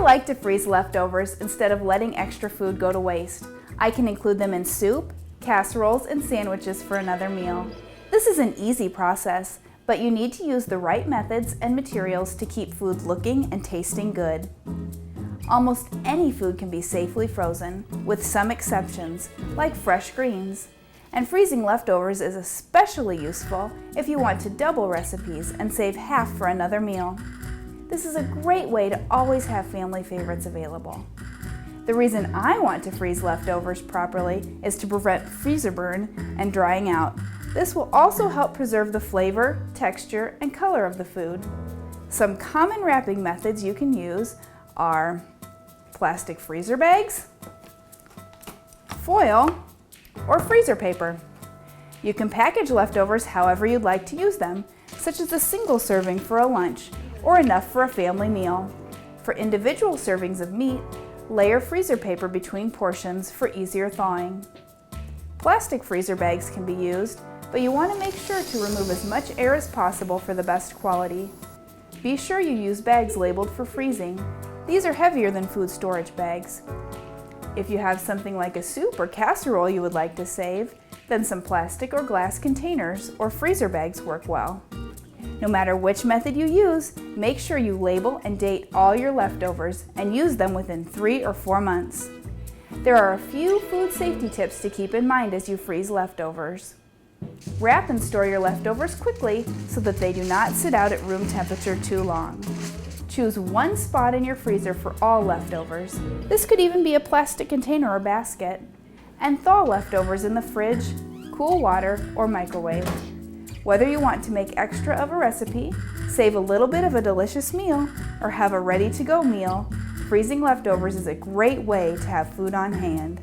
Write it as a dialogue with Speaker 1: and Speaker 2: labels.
Speaker 1: like to freeze leftovers instead of letting extra food go to waste. I can include them in soup, casseroles, and sandwiches for another meal. This is an easy process, but you need to use the right methods and materials to keep food looking and tasting good. Almost any food can be safely frozen, with some exceptions, like fresh greens. And freezing leftovers is especially useful if you want to double recipes and save half for another meal. This is a great way to always have family favorites available. The reason I want to freeze leftovers properly is to prevent freezer burn and drying out. This will also help preserve the flavor, texture, and color of the food. Some common wrapping methods you can use are plastic freezer bags, foil, or freezer paper. You can package leftovers however you'd like to use them, such as a single serving for a lunch or enough for a family meal. For individual servings of meat, layer freezer paper between portions for easier thawing. Plastic freezer bags can be used, but you want to make sure to remove as much air as possible for the best quality. Be sure you use bags labeled for freezing. These are heavier than food storage bags. If you have something like a soup or casserole you would like to save, then some plastic or glass containers or freezer bags work well. No matter which method you use, make sure you label and date all your leftovers and use them within 3 or 4 months. There are a few food safety tips to keep in mind as you freeze leftovers. Wrap and store your leftovers quickly so that they do not sit out at room temperature too long. Choose one spot in your freezer for all leftovers. This could even be a plastic container or basket. And thaw leftovers in the fridge, cool water, or microwave. Whether you want to make extra of a recipe, save a little bit of a delicious meal, or have a ready-to-go meal, freezing leftovers is a great way to have food on hand.